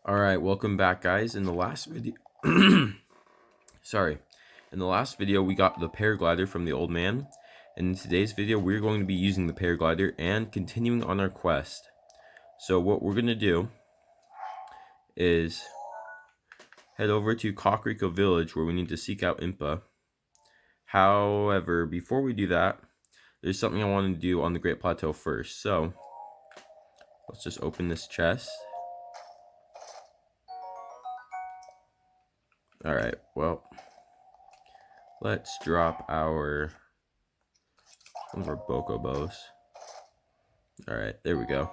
Alright, welcome back guys. In the last video in the last video we got the paraglider from the old man, and in today's video we're going to be using the paraglider and continuing on our quest. So what we're going to do is head over to Kakariko Village where we need to seek out Impa. However, before we do that, there's something I want to do on the Great Plateau first. So let's just open this chest. Alright, well, let's drop one of our Bokobos. Alright, there we go.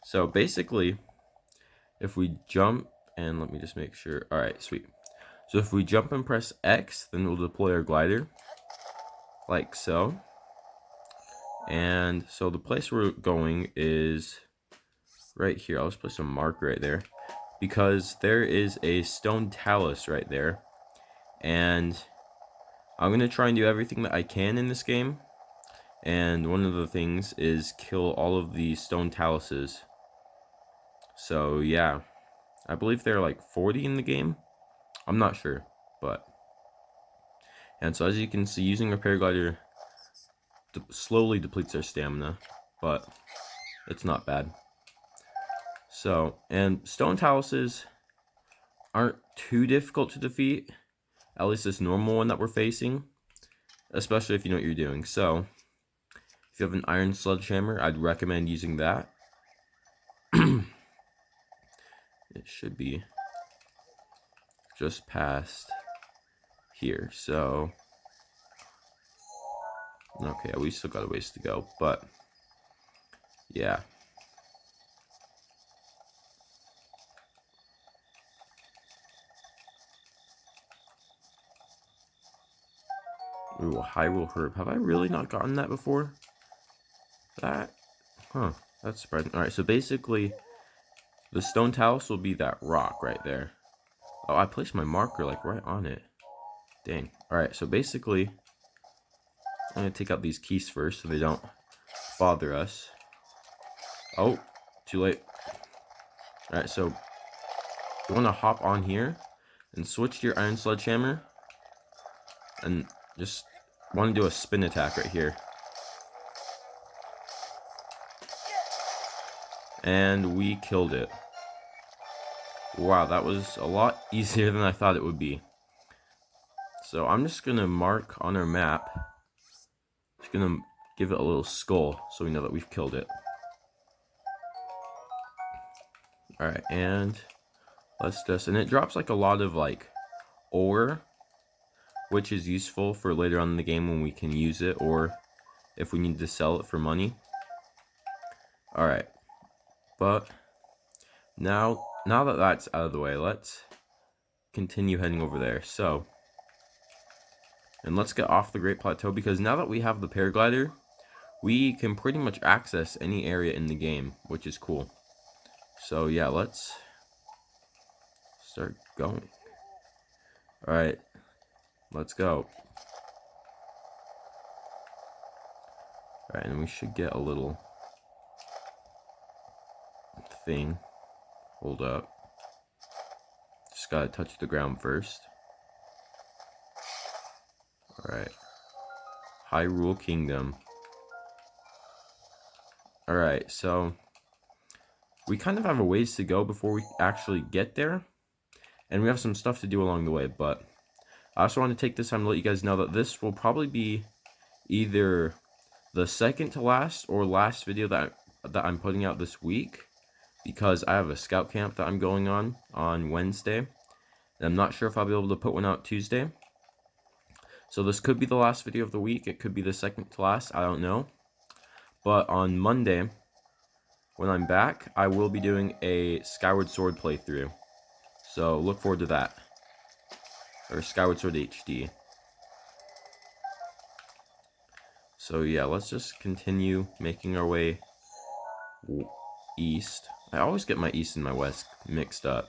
So basically, if we jump, and let me just make sure. Alright, sweet. So if we jump and press X, then we'll deploy our glider, like so. And so the place we're going is right here. I'll just put some marker right there, because there is a stone talus right there. And I'm going to try and do everything that I can in this game. And one of the things is kill all of the stone taluses. So yeah, I believe there are like 40 in the game. I'm not sure, but. And so as you can see, using a paraglider slowly depletes our stamina, but it's not bad. So, and stone taluses aren't too difficult to defeat. At least this normal one that we're facing, especially if you know what you're doing. So, if you have an iron sledgehammer, I'd recommend using that. It should be just past here. So, okay, we still got a ways to go, but yeah. Ooh, a Hyrule herb. Have I really not gotten that before? That's surprising. Alright, so basically, the stone talus will be that rock right there. Oh, I placed my marker like right on it. Dang. Alright, so basically, I'm going to take out these keys first so they don't bother us. Oh, too late. Alright, so you want to hop on here and switch to your iron sledgehammer. And just want to do a spin attack right here. And we killed it. Wow, that was a lot easier than I thought it would be. So I'm just going to mark on our map. Just going to give it a little skull so we know that we've killed it. Alright, and let's just, and it drops like a lot of like ore, which is useful for later on in the game when we can use it, or if we need to sell it for money. Alright, but now that that's out of the way, let's continue heading over there. So, and let's get off the Great Plateau, because now that we have the paraglider, we can pretty much access any area in the game, which is cool. So yeah, let's start going. Alright, let's go. Alright, and we should get a little thing. Hold up. Just gotta touch the ground first. Alright. Hyrule Kingdom. Alright, so we kind of have a ways to go before we actually get there. And we have some stuff to do along the way, but I also want to take this time to let you guys know that this will probably be either the second to last or last video that I'm putting out this week, because I have a scout camp that I'm going on Wednesday, and I'm not sure if I'll be able to put one out Tuesday. So this could be the last video of the week, it could be the second to last, I don't know. But on Monday, when I'm back, I will be doing a Skyward Sword playthrough. So look forward to that. Or Skyward Sword HD. So yeah, let's just continue making our way east. I always get my east and my west mixed up.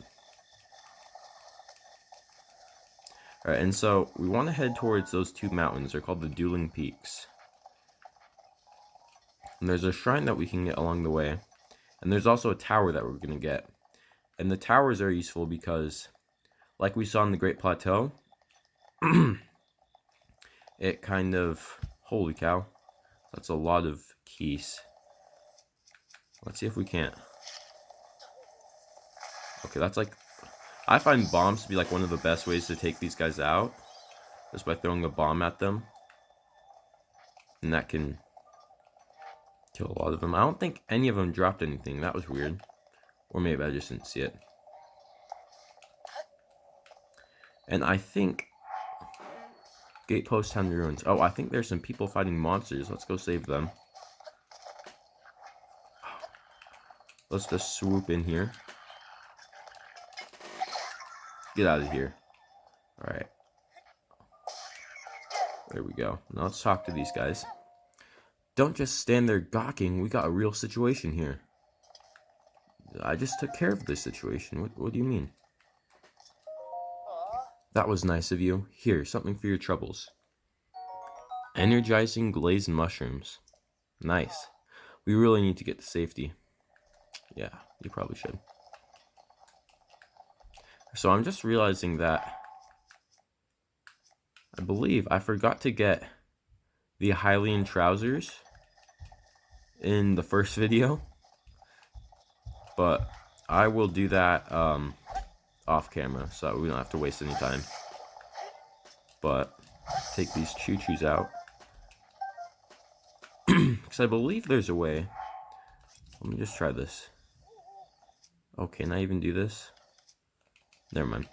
Alright, and so we want to head towards those two mountains. They're called the Dueling Peaks. And there's a shrine that we can get along the way. And there's also a tower that we're going to get. And the towers are useful because, like we saw in the Great Plateau, it kind of... Holy cow. That's a lot of keys. Let's see if we can't. Okay, that's like... I find bombs to be like one of the best ways to take these guys out. Just by throwing a bomb at them. And that can kill a lot of them. I don't think any of them dropped anything. That was weird. Or maybe I just didn't see it. And I think... Gatepost Town Ruins. Oh, I think there's some people fighting monsters. Let's go save them. Let's just swoop in here. Get out of here. Alright. There we go. Now let's talk to these guys. Don't just stand there gawking. We got a real situation here. I just took care of this situation. What do you mean? That was nice of you. Here, something for your troubles. Energizing glazed mushrooms. Nice. We really need to get to safety. Yeah, you probably should. So I'm just realizing that I believe I forgot to get the Hylian trousers in the first video. But I will do that off camera so we don't have to waste any time. But take these choo-choos out. Because I believe there's a way. Let me just try this. Oh, can I even do this? Never mind.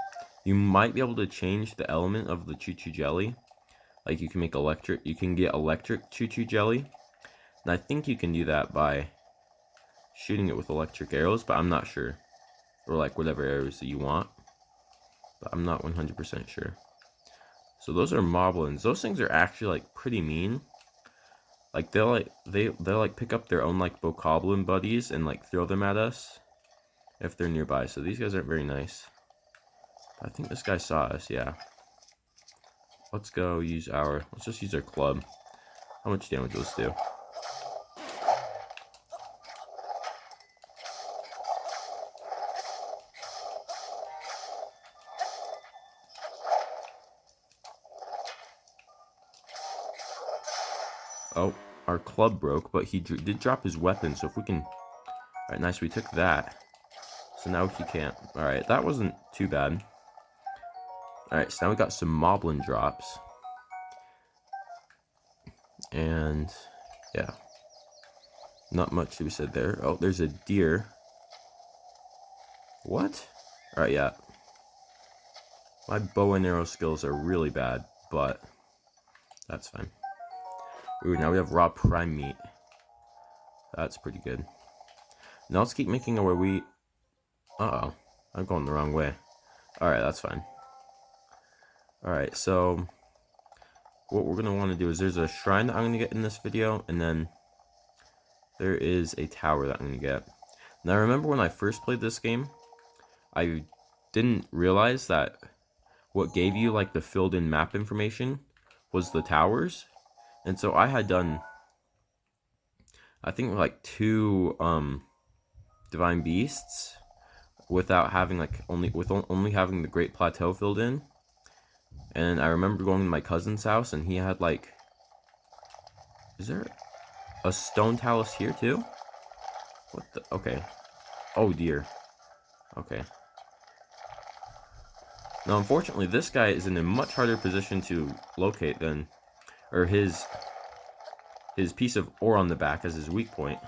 You might be able to change the element of the choo-choo jelly. Like you can make electric, you can get electric choo-choo jelly. And I think you can do that by shooting it with electric arrows, but I'm not sure. Or like whatever arrows that you want. But I'm not 100% sure. So those are moblins. Those things are actually like pretty mean. Like they'll like pick up their own like bokoblin buddies and like throw them at us if they're nearby. So these guys aren't very nice. But I think this guy saw us, yeah. Let's go use let's just use our club. How much damage will this do? Oh, our club broke, but he did drop his weapon, so if we can... Alright, nice, we took that. So now he can't. Alright, that wasn't too bad. Alright, so now we got some moblin drops. And, yeah. Not much to be said there. Oh, there's a deer. What? Alright, yeah. My bow and arrow skills are really bad, but that's fine. Ooh, now we have raw prime meat. That's pretty good. Now let's keep making our way. Uh-oh. I'm going the wrong way. Alright, that's fine. Alright, so what we're going to want to do is there's a shrine that I'm going to get in this video, and then there is a tower that I'm going to get. Now, remember when I first played this game, I didn't realize that what gave you like the filled in map information was the towers. And so I had done, I think like 2 divine beasts without having like only having the Great Plateau filled in. And I remember going to my cousin's house and he had like, is there a stone talus here too? What the, okay. Oh dear. Okay. Now unfortunately this guy is in a much harder position to locate than, or his piece of ore on the back as his weak point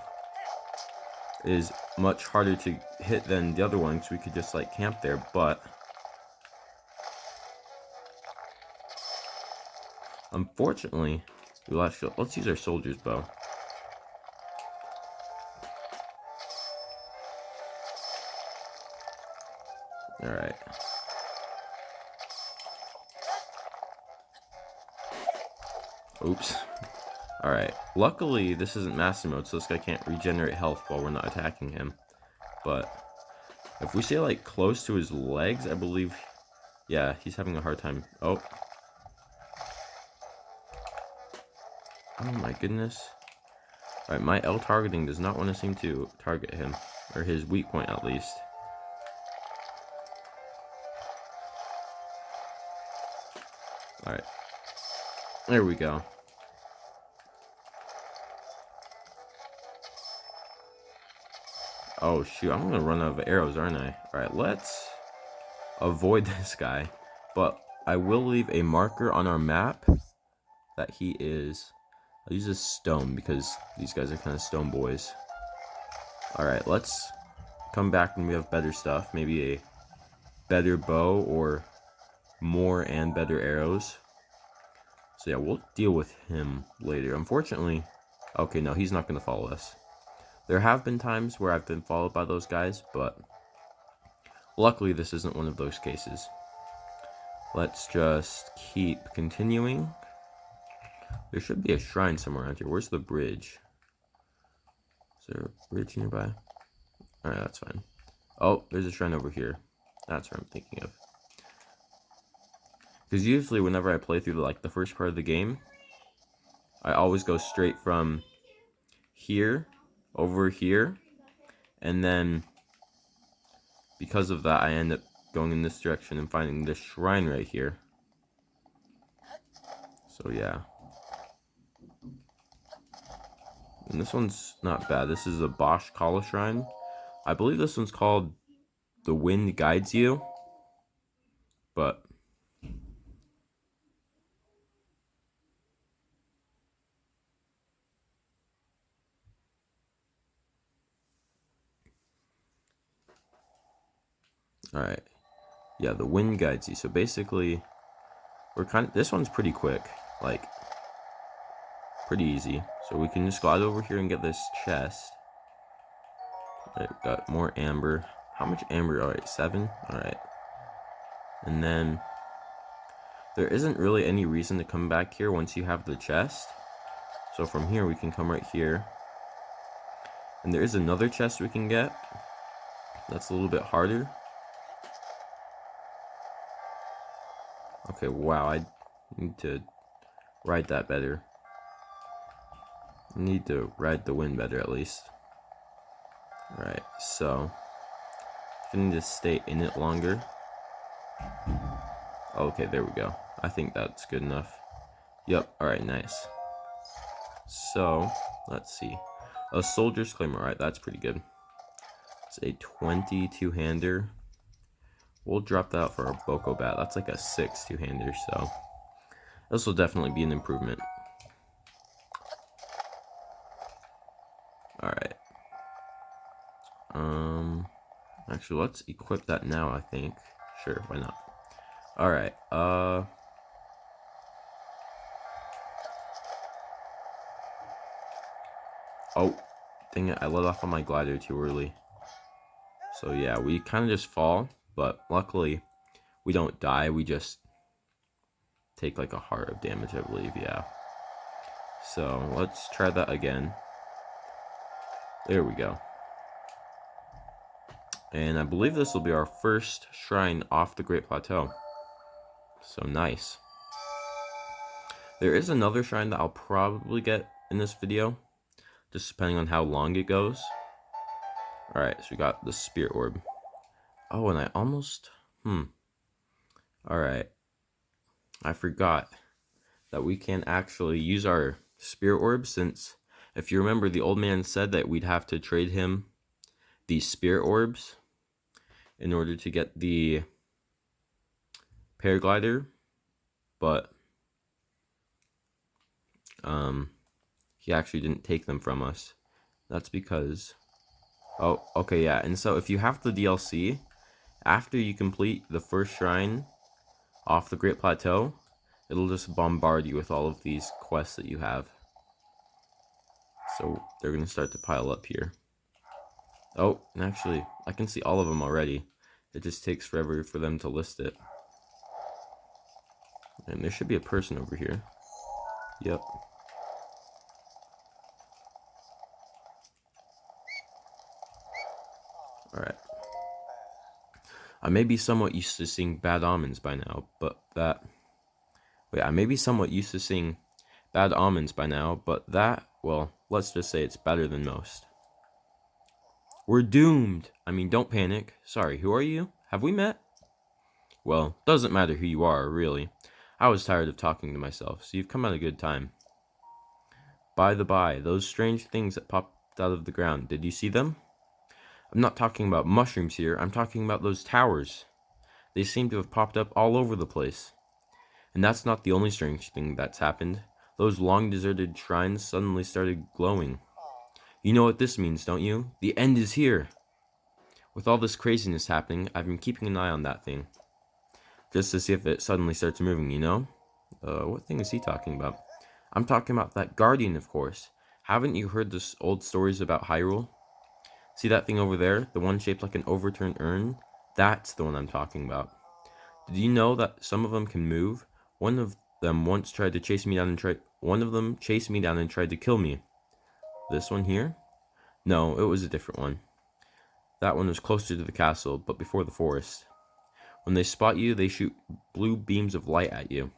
is much harder to hit than the other one, because we could just like camp there, but unfortunately let's use our soldier's bow. Alright. Oops. Alright. Luckily, this isn't master mode, so this guy can't regenerate health while we're not attacking him. But if we stay like close to his legs, I believe... Yeah, he's having a hard time. Oh. Oh my goodness. Alright, my L targeting does not want to seem to target him. Or his weak point, at least. Alright. There we go. Oh, shoot. I'm going to run out of arrows, aren't I? Alright, let's avoid this guy. But I will leave a marker on our map that he is... I'll use a stone because these guys are kind of stone boys. Alright, let's come back when we have better stuff. Maybe a better bow or more and better arrows. So yeah, we'll deal with him later. Unfortunately... Okay, no, he's not going to follow us. There have been times where I've been followed by those guys, but luckily this isn't one of those cases. Let's just keep continuing. There should be a shrine somewhere around here. Where's the bridge? Is there a bridge nearby? Alright, that's fine. Oh, there's a shrine over here. That's what I'm thinking of. Because usually whenever I play through like the first part of the game, I always go straight from here over here, and then because of that I end up going in this direction and finding this shrine right here. So yeah. And this one's not bad. This is a Bosch Kala shrine. I believe this one's called The Wind Guides You. But alright. Yeah, The Wind Guides You. So basically we're this one's pretty quick. Like pretty easy. So we can just glide over here and get this chest. Alright, got more amber. How much amber? Alright, 7. Alright. And then there isn't really any reason to come back here once you have the chest. So from here we can come right here. And there is another chest we can get. That's a little bit harder. Okay, wow, I need to ride that better. I need to ride the wind better at least. Alright, so I need to stay in it longer. Okay, there we go. I think that's good enough. Yep, alright, nice. So, let's see. A soldier's claim, alright, that's pretty good. It's a 22-hander. We'll drop that out for our Boko Bat. That's like a 6 two-hander, so this will definitely be an improvement. Alright. Actually, let's equip that now, I think. Sure, why not? Alright, oh, dang it, I let off on my glider too early. So yeah, we kind of just fall, but luckily we don't die, we just take like a heart of damage, I believe, yeah. So let's try that again. There we go. And I believe this will be our first shrine off the Great Plateau. So nice. There is another shrine that I'll probably get in this video, just depending on how long it goes. Alright, so we got the Spirit Orb. Oh, and I almost... Alright. I forgot that we can actually use our Spirit Orb, since, if you remember, the old man said that we'd have to trade him these Spirit Orbs in order to get the paraglider, but he actually didn't take them from us. That's because... Oh, okay, yeah. And so if you have the DLC, after you complete the first shrine off the Great Plateau, it'll just bombard you with all of these quests that you have. So they're going to start to pile up here. Oh, and actually, I can see all of them already. It just takes forever for them to list it. And there should be a person over here. Yep. Alright. I may be somewhat used to seeing bad omens by now, but that... Wait, I may be somewhat used to seeing bad omens by now, but that, well, let's just say it's better than most. We're doomed! I mean, don't panic. Sorry, who are you? Have we met? Well, doesn't matter who you are, really. I was tired of talking to myself, so you've come at a good time. By the by, those strange things that popped out of the ground, did you see them? I'm not talking about mushrooms here, I'm talking about those towers. They seem to have popped up all over the place. And that's not the only strange thing that's happened. Those long deserted shrines suddenly started glowing. You know what this means, don't you? The end is here! With all this craziness happening, I've been keeping an eye on that thing. Just to see if it suddenly starts moving, you know? What thing is he talking about? I'm talking about that guardian, of course. Haven't you heard the old stories about Hyrule? See that thing over there? The one shaped like an overturned urn? That's the one I'm talking about. Did you know that some of them can move? One of them once tried to chase me down and chased me down and tried to kill me. This one here? No, it was a different one. That one was closer to the castle, but before the forest. When they spot you, they shoot blue beams of light at you.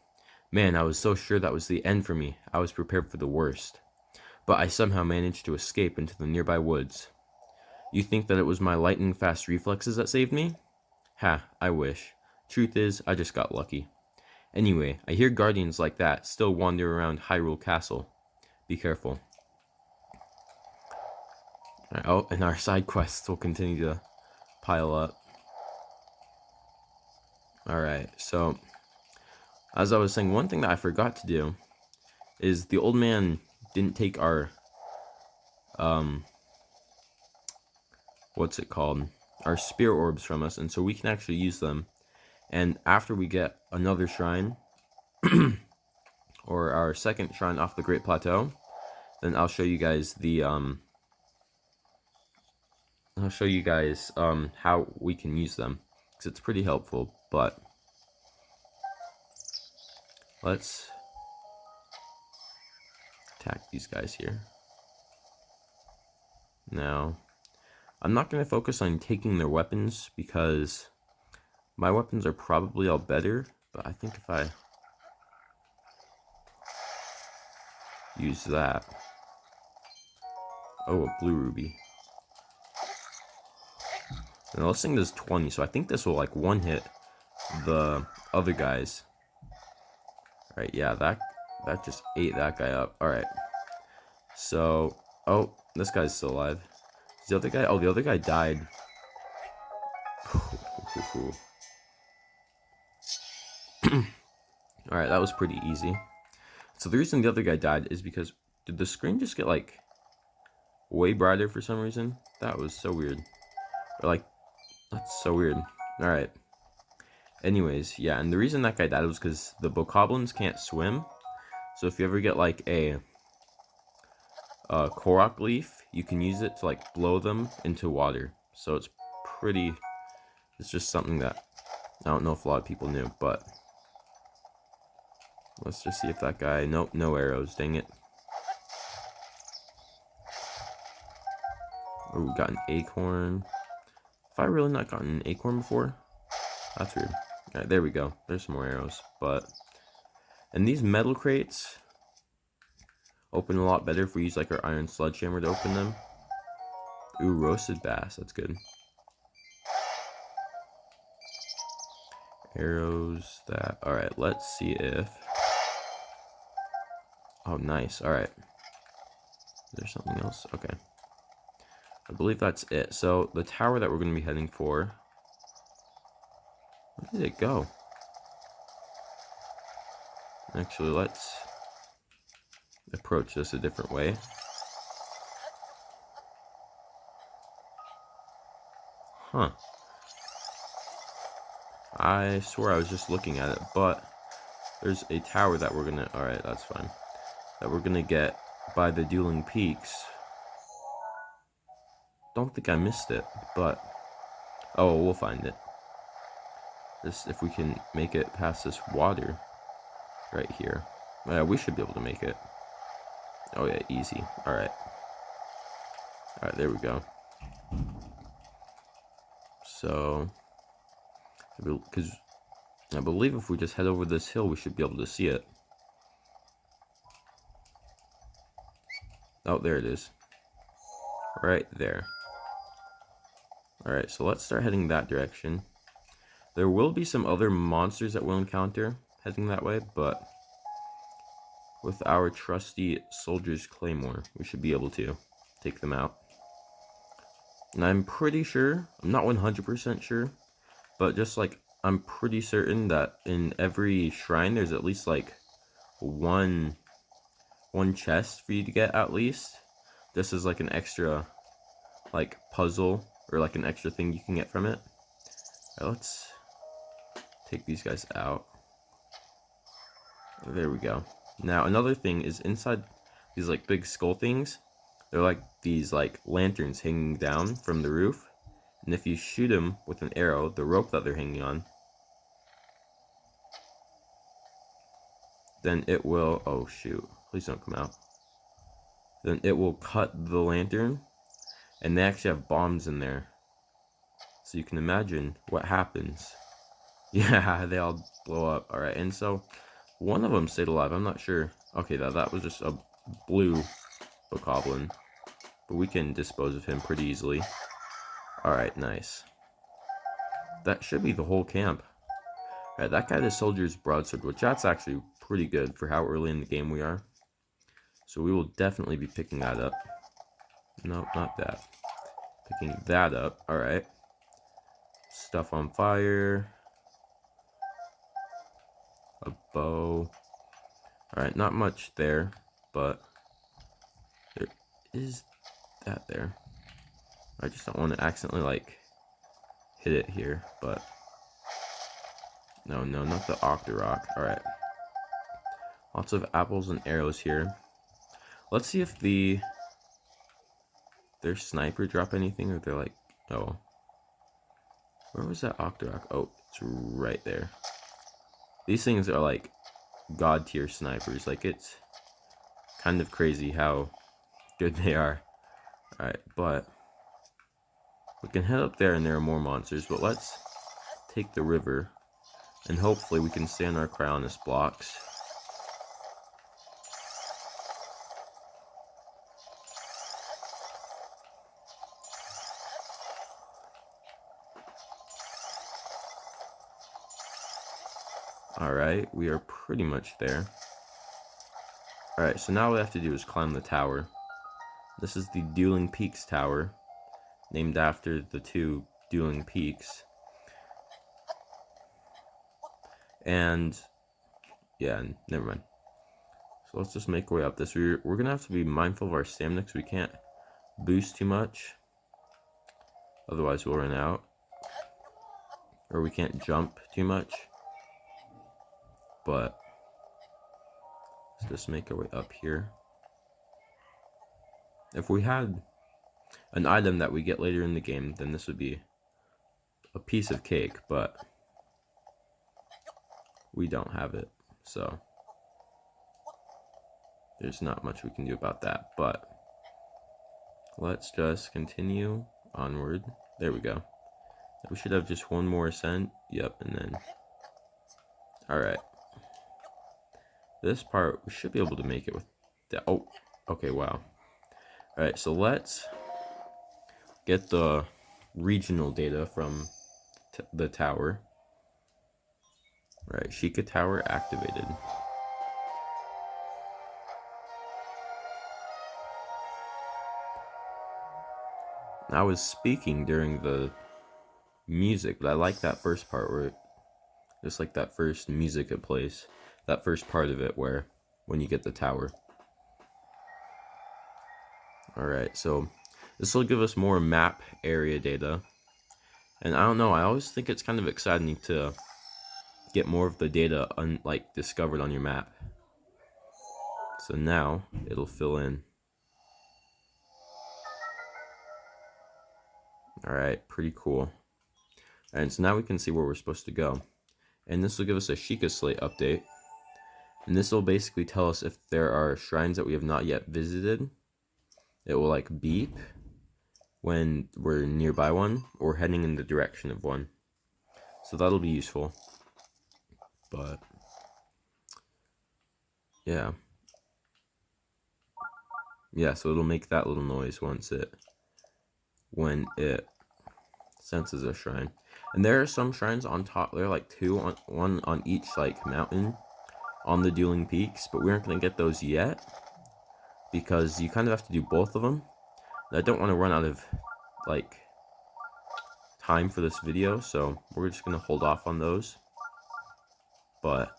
Man, I was so sure that was the end for me. I was prepared for the worst. But I somehow managed to escape into the nearby woods. You think that it was my lightning-fast reflexes that saved me? Ha, I wish. Truth is, I just got lucky. Anyway, I hear guardians like that still wander around Hyrule Castle. Be careful. Oh, and our side quests will continue to pile up. Alright, so as I was saying, one thing that I forgot to do is the old man didn't take our what's it called? Our spirit orbs from us, and so we can actually use them. And after we get another shrine or our second shrine off the Great Plateau, then I'll show you guys the how we can use them, because it's pretty helpful. But let's attack these guys here. Now, I'm not going to focus on taking their weapons because my weapons are probably all better, but I think if I use that... Oh, a blue ruby. Now this thing does 20, so I think this will like one-hit the other guys. Alright, yeah, that just ate that guy up. Alright. So, oh, this guy's still alive. Is the other guy? Oh, the other guy died. Alright, that was pretty easy. So the reason the other guy died is because... Did the screen just get, like, way brighter for some reason? That was so weird. Or, like, that's so weird. Alright. Anyways, yeah, and the reason that guy died was because the bokoblins can't swim. So if you ever get, like, a korok leaf, you can use it to, like, blow them into water. So it's pretty... It's just something that I don't know if a lot of people knew, but... Let's just see if that guy... Nope, no arrows, dang it. Oh, we got an acorn. Have I really not gotten an acorn before? That's weird. Alright, there we go. There's some more arrows, but... And these metal crates open a lot better if we use, like, our iron sledgehammer to open them. Ooh, roasted bass. That's good. Arrows, that... Alright, let's see if... Oh, nice. Alright. Is there something else? Okay. I believe that's it. So, the tower that we're going to be heading for... Where did it go? Actually, let's approach this a different way. Huh. I swear I was just looking at it, but there's a tower that we're gonna... Alright, that's fine. That we're gonna get by the Dueling Peaks. Don't think I missed it, but... Oh, we'll find it. This, if we can make it past this water right here. Yeah, we should be able to make it. Oh yeah, easy. Alright. Alright, there we go. So... Because I believe if we just head over this hill, we should be able to see it. Oh, there it is. Right there. Alright, so let's start heading that direction. There will be some other monsters that we'll encounter heading that way, but with our trusty soldier's claymore, we should be able to take them out. And I'm pretty sure, I'm not 100% sure, but just like I'm pretty certain that in every shrine there's at least like one chest for you to get at least. This is like an extra like puzzle or like an extra thing you can get from it. Right, let's take these guys out. There we go. Now another thing is inside these like big skull things, they're like these like lanterns hanging down from the roof. And if you shoot them with an arrow, the rope that they're hanging on, then it will, oh shoot, please don't come out. Then it will cut the lantern, and they actually have bombs in there. So you can imagine what happens. Yeah, they all blow up. Alright, and so one of them stayed alive, I'm not sure. Okay, that was just a blue bokoblin, but we can dispose of him pretty easily. Alright, nice. That should be the whole camp. Alright, that guy, the soldier's broadsword, which that's actually pretty good for how early in the game we are. So we will definitely be picking that up. Nope, not that. Picking that up. Alright. Stuff on fire. A bow. Alright, not much there, but there is that there. I just don't want to accidentally, like, hit it here, but... No, not the Octorok. Alright. Lots of apples and arrows here. Let's see if their sniper drop anything, or they're like... Oh. Where was that Octorok? Oh, it's right there. These things are like god tier snipers. Like, it's kind of crazy how good they are. Alright, but we can head up there and there are more monsters, but let's take the river and hopefully we can stand our Cryonis blocks. Alright, we are pretty much there. Alright, so now what we have to do is climb the tower. This is the Dueling Peaks Tower, named after the two Dueling Peaks. And, yeah, never mind. So let's just make our way up this. We're going to have to be mindful of our stamina because we can't boost too much. Otherwise we'll run out. Or we can't jump too much. But let's just make our way up here. If we had an item that we get later in the game, then this would be a piece of cake, but we don't have it, so there's not much we can do about that. But let's just continue onward. There we go. We should have just one more ascent. Yep, and then alright. This part, we should be able to make it with that. Oh, okay, wow. Alright, so let's get the regional data from the tower. Right, Sheikah Tower activated. I was speaking during the music, but I like that first part where just like that first music it plays. That first part of it where when you get the tower. Alright, so this will give us more map area data. And I don't know, I always think it's kind of exciting to get more of the data discovered on your map. So now it'll fill in. Alright, pretty cool. And so now we can see where we're supposed to go. And this will give us a Sheikah Slate update. And this will basically tell us if there are shrines that we have not yet visited. It will like beep when we're nearby one or heading in the direction of one. So that'll be useful. But yeah. Yeah, so it'll make that little noise when it senses a shrine. And there are some shrines on top. There are like one on each like mountain on the Dueling Peaks, but we aren't going to get those yet because you kind of have to do both of them. And I don't want to run out of like time for this video, so we're just going to hold off on those. But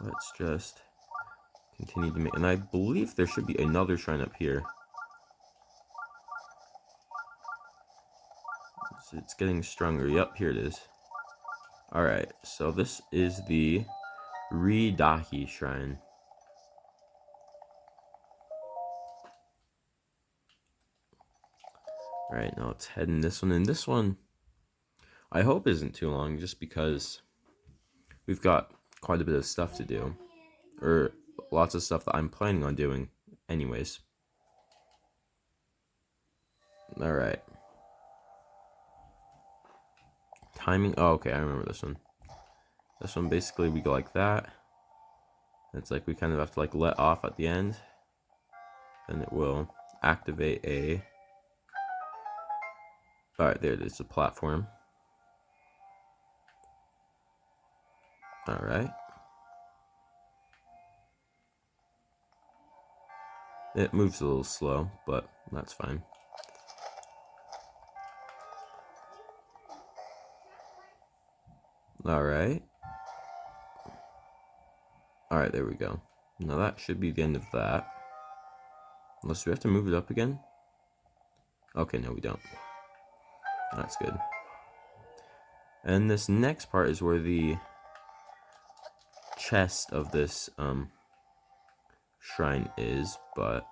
let's just continue to make, and I believe there should be another shrine up here. It's getting stronger. Yep, here it is. Alright, so this is the Ridahi Shrine. Alright, now let's head in this one. And this one, I hope isn't too long, just because we've got quite a bit of stuff to do. Or lots of stuff that I'm planning on doing anyways. Alright. Timing. Oh, okay, I remember this one. This one, basically, we go like that. It's like we kind of have to like let off at the end. And it will activate a... Alright, there it is, a platform. Alright. It moves a little slow, but that's fine. Alright. Alright, there we go. Now that should be the end of that. Unless we have to move it up again? Okay, no we don't. That's good. And this next part is where the chest of this shrine is, but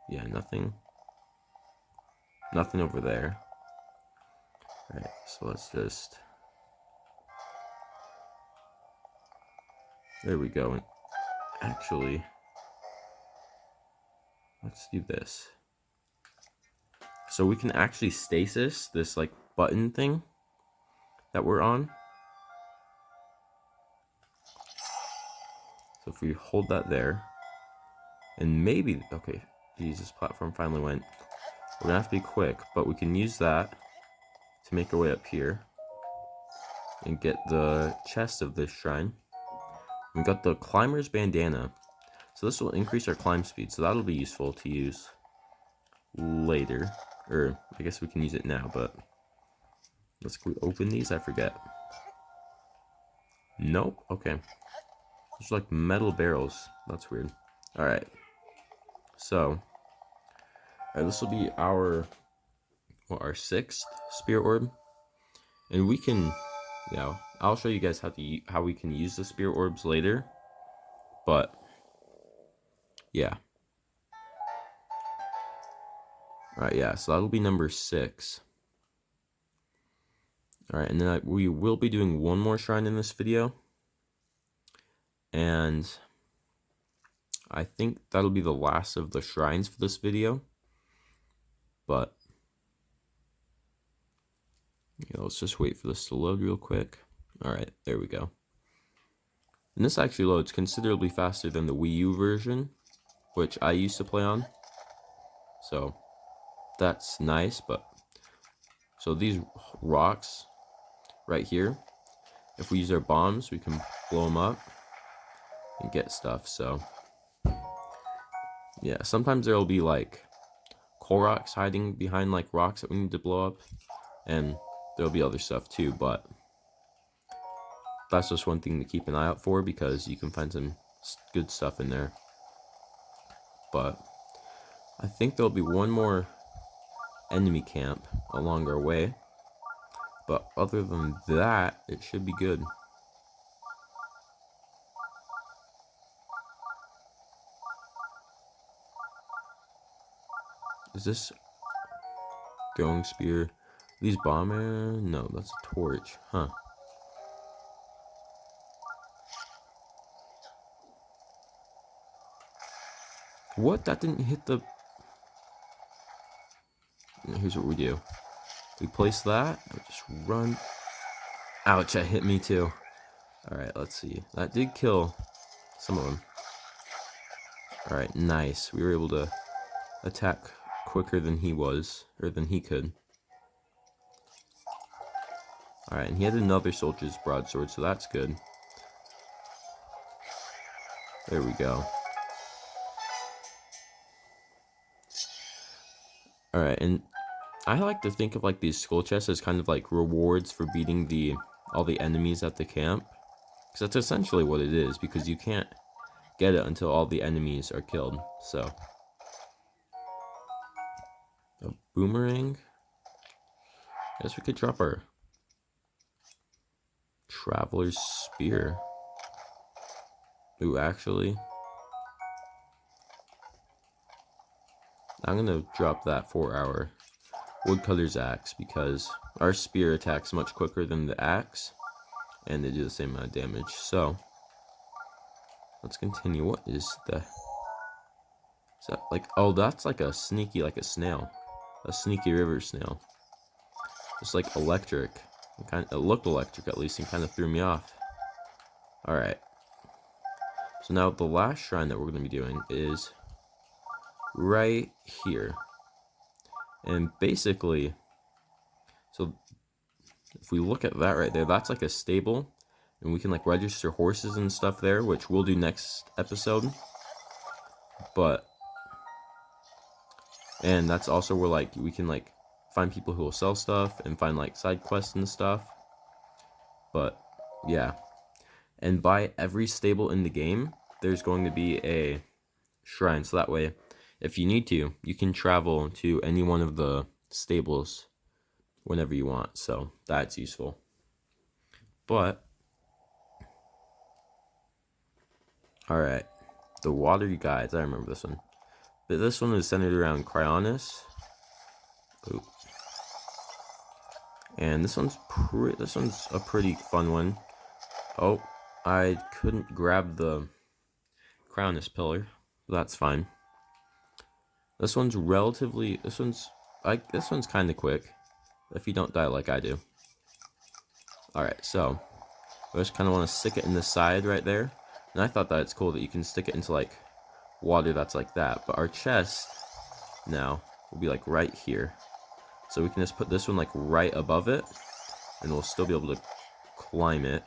yeah, nothing over there. Alright, so let's just... There we go. And actually, let's do this. So we can actually stasis this like button thing that we're on. So if we hold that there, and maybe, okay, geez, this platform finally went. We're gonna have to be quick, but we can use that to make our way up here and get the chest of this shrine. We got the climber's bandana, so this will increase our climb speed, so that'll be useful to use later, or I guess we can use it now, but let's go open these. I forget. Nope. Okay, there's like metal barrels. That's weird. All right, so this will be our our 6th spirit orb, and we can, yeah, I'll show you guys how we can use the spirit orbs later, but yeah. Alright, yeah, so that'll be number 6. Alright, and then we will be doing one more shrine in this video, and I think that'll be the last of the shrines for this video, but yeah, let's just wait for this to load real quick. Alright, there we go. And this actually loads considerably faster than the Wii U version, which I used to play on. So that's nice, but so these rocks right here, if we use our bombs, we can blow them up and get stuff. So yeah, sometimes there will be like Koroks hiding behind like rocks that we need to blow up, and there'll be other stuff too, but that's just one thing to keep an eye out for, because you can find some good stuff in there. But I think there'll be one more enemy camp along our way, but other than that, it should be good. Is this throwing spear? These bomb arrow? No, that's a torch. Huh. What? That didn't hit the... Here's what we do. We place that. We just run. Ouch, that hit me too. Alright, let's see. That did kill some of them. Alright, nice. We were able to attack quicker than he was, or than he could. Alright, and he had another soldier's broadsword, so that's good. There we go. Alright, and I like to think of like these skull chests as kind of like rewards for beating all the enemies at the camp. Because that's essentially what it is, because you can't get it until all the enemies are killed, so. A boomerang? Guess we could drop our Traveler's Spear. Ooh, actually, I'm gonna drop that for our Woodcutter's Axe, because our spear attacks much quicker than the axe, and they do the same amount of damage. So, let's continue. What is that like? Oh, that's like a sneaky, like a snail. A sneaky river snail. Just like electric. It looked electric at least, and kind of threw me off. Alright. So now the last shrine that we're going to be doing is right here. And basically, so if we look at that right there, that's like a stable. And we can like register horses and stuff there, which we'll do next episode. And that's also where like we can like find people who will sell stuff and find like side quests and stuff. But yeah. And by every stable in the game, there's going to be a shrine. So that way, if you need to, you can travel to any one of the stables whenever you want. So that's useful. But, alright. The Watery Guides, I remember this one. But this one is centered around Cryonis. Ooh. And this one's a pretty fun one. Oh, I couldn't grab the Cryonis pillar. That's fine. This one's kind of quick if you don't die like I do. Alright, so I just kind of want to stick it in the side right there. And I thought that it's cool that you can stick it into like water that's like that. But our chest now will be like right here. So we can just put this one like right above it, and we'll still be able to climb it.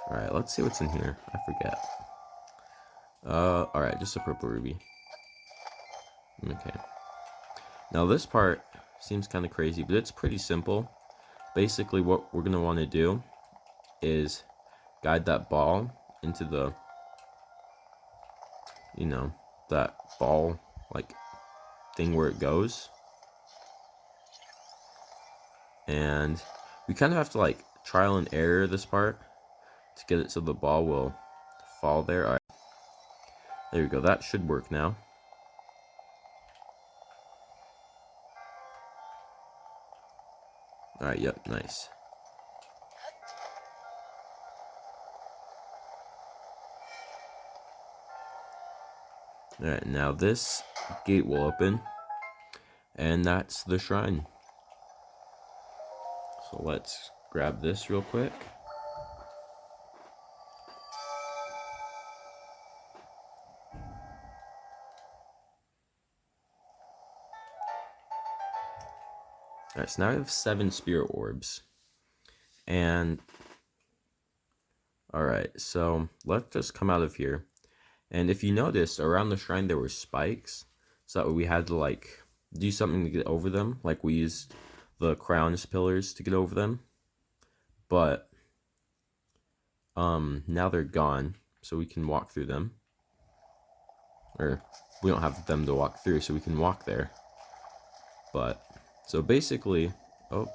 Alright, let's see what's in here. I forget. Alright, just a purple ruby. Okay. Now this part seems kind of crazy, but it's pretty simple. Basically what we're going to want to do is guide that ball into the, that ball, like, thing where it goes. And we kind of have to, like, trial and error this part to get it so the ball will fall there. Alright. There we go. That should work now. Alright, yep, nice. Alright, now this gate will open, and that's the shrine. So let's grab this real quick. Alright, so now I have 7 spirit orbs. And alright, so let's just come out of here. And if you notice, around the shrine there were spikes. So that we had to like do something to get over them. Like we used the Cryonis pillars to get over them. But now they're gone, so we can walk through them. Or we don't have them to walk through, so we can walk there. But so basically, oh,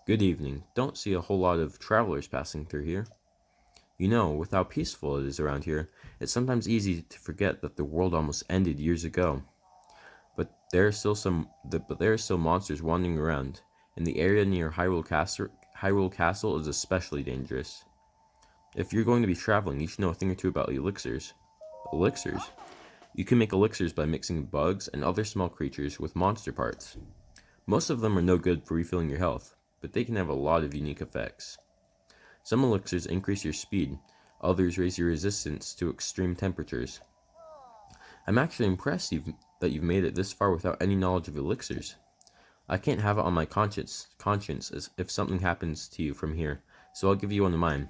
good evening. Don't see a whole lot of travelers passing through here. You know, with how peaceful it is around here, it's sometimes easy to forget that the world almost ended years ago. But there are still monsters wandering around, and the area near Hyrule Castle is especially dangerous. If you're going to be traveling, you should know a thing or two about elixirs. Elixirs? You can make elixirs by mixing bugs and other small creatures with monster parts. Most of them are no good for refilling your health, but they can have a lot of unique effects. Some elixirs increase your speed, others raise your resistance to extreme temperatures. I'm actually impressed that you've made it this far without any knowledge of elixirs. I can't have it on my conscience as if something happens to you from here, so I'll give you one of mine.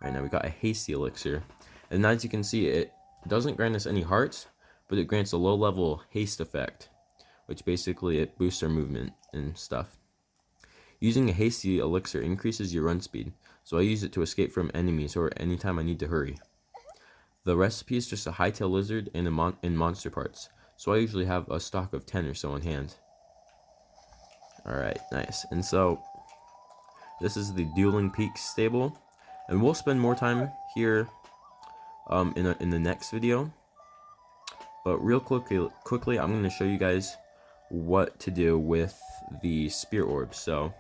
Right now we got a hasty elixir, and as you can see, it doesn't grant us any hearts, but it grants a low-level haste effect, which basically it boosts our movement and stuff. Using a hasty elixir increases your run speed, so I use it to escape from enemies or anytime I need to hurry. The recipe is just a hightail lizard and monster parts, so I usually have a stock of 10 or so on hand. Alright, nice. And so, this is the Dueling Peaks Stable, and we'll spend more time here in the next video. But real quickly, I'm going to show you guys what to do with the Spirit Orbs. So,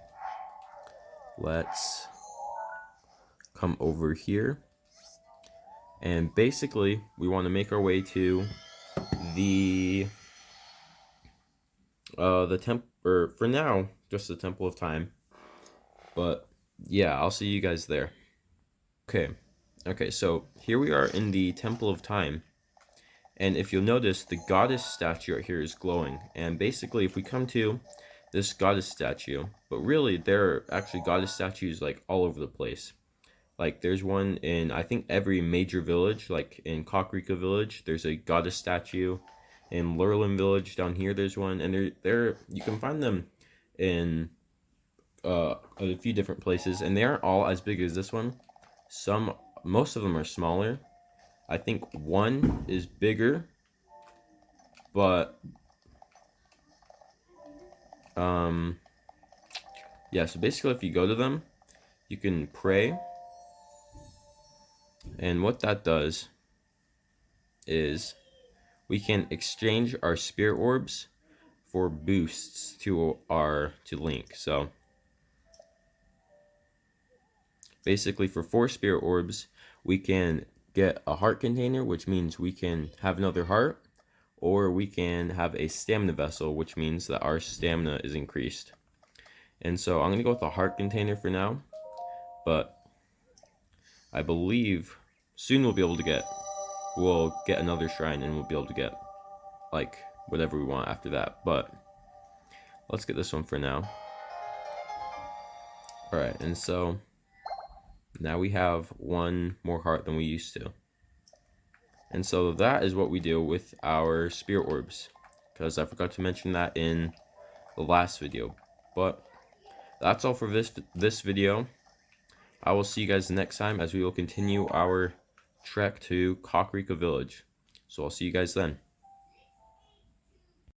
let's come over here. And basically, we want to make our way to the temple, or for now, just the Temple of Time. But yeah, I'll see you guys there. Okay, so here we are in the Temple of Time. And if you'll notice, the goddess statue right here is glowing. And basically, if we come to this goddess statue, but really, there are actually goddess statues like all over the place. Like, there's one in, I think, every major village. Like, in Kakariko Village, there's a goddess statue. In Lurlin Village, down here, there's one. And you can find them in a few different places. And they aren't all as big as this one. Most of them are smaller. I think one is bigger. But, yeah, so basically, if you go to them, you can pray. And what that does is we can exchange our spirit orbs for boosts to Link. So basically, for 4 spirit orbs, we can get a heart container, which means we can have another heart, or we can have a stamina vessel, which means that our stamina is increased. And so I'm going to go with the heart container for now, but I believe soon we'll get another shrine, and we'll be able to get like whatever we want after that. But let's get this one for now. Alright, and so now we have one more heart than we used to. And so that is what we do with our spirit orbs, because I forgot to mention that in the last video. But that's all for this video. I will see you guys next time as we will continue our trek to Kakariko Village. So I'll see you guys then.